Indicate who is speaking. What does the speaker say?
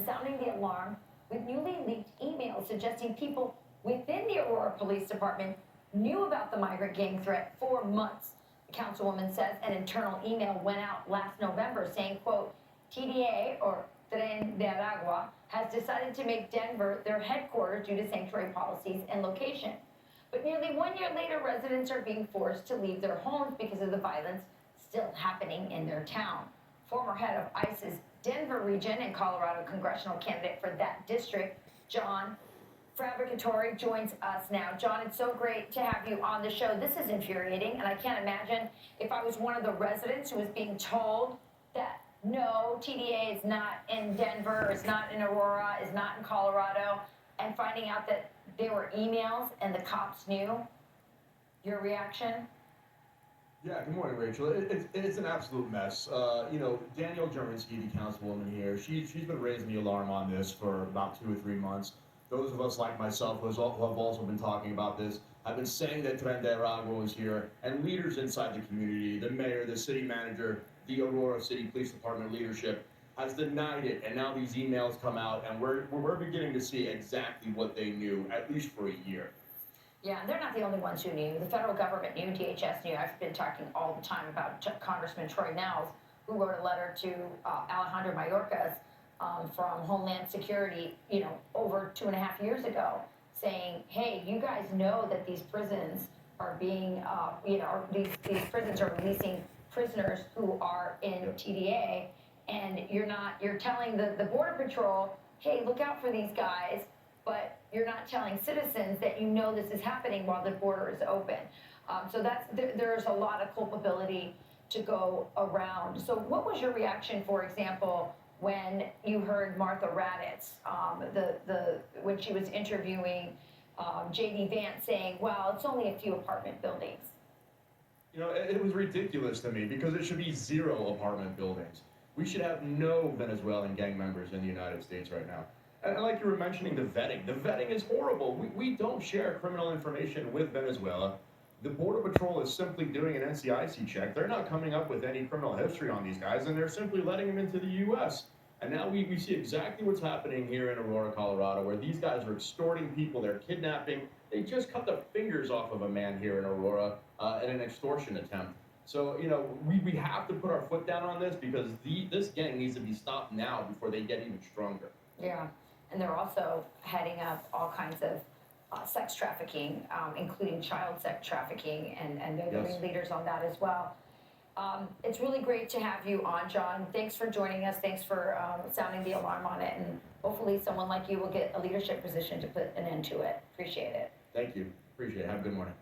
Speaker 1: woman sounding the alarm with newly leaked emails suggesting people within the Aurora Police Department knew about the migrant gang threat for months. The councilwoman says an internal email went out last November saying, quote, TDA, or Tren de Aragua, has decided to make Denver their headquarters due to sanctuary policies and location. But nearly 1 year later, residents are being forced to leave their homes because of the violence still happening in their town. Former head of ICE's Denver region and Colorado congressional candidate for that district, John Fabricatore, joins us now. John, it's so great to have you on the show. This is infuriating, and I can't imagine if I was one of the residents who was being told that no, TDA is not in Denver, is not in Aurora, is not in Colorado, and finding out that there were emails and the cops knew. Your reaction?
Speaker 2: Yeah, good morning, Rachel. It's an absolute mess. Danielle Jerminski, the councilwoman here, she's been raising the alarm on this for about 2 or 3 months. Those of us like myself who have also been talking about this have been saying that Tren de Aragua is here, and leaders inside the community, the mayor, the city manager, the Aurora City Police Department leadership has denied it, and now these emails come out, and we're beginning to see exactly what they knew, at least for a year.
Speaker 1: Yeah, and they're not the only ones who knew. The federal government knew, DHS knew. I've been talking all the time about Congressman Troy Nehls, who wrote a letter to Alejandro Mayorkas from Homeland Security, over 2.5 years ago, saying, hey, you guys know that these prisons are being, these prisons are releasing prisoners who are in TDA, and you're telling the Border Patrol, hey, look out for these guys, but you're not telling citizens that you know this is happening while the border is open. So there's a lot of culpability to go around. So what was your reaction, for example, when you heard Martha Raddatz, when she was interviewing J.D. Vance, saying, well, it's only a few apartment buildings?
Speaker 2: It was ridiculous to me because it should be 0 apartment buildings. We should have no Venezuelan gang members in the United States right now. And like you were mentioning, the vetting is horrible. We don't share criminal information with Venezuela. The Border Patrol is simply doing an NCIC check. They're not coming up with any criminal history on these guys, and they're simply letting them into the U.S. And now we see exactly what's happening here in Aurora, Colorado, where these guys are extorting people, they're kidnapping. They just cut the fingers off of a man here in Aurora in an extortion attempt. So, we have to put our foot down on this because this gang needs to be stopped now before they get even stronger.
Speaker 1: Yeah, and they're also heading up all kinds of sex trafficking, including child sex trafficking, and they're the ringleaders on that as well. It's really great to have you on, John. Thanks for joining us. Thanks for sounding the alarm on it, and hopefully someone like you will get a leadership position to put an end to it. Appreciate it.
Speaker 2: Thank you. Appreciate it. Have a good morning.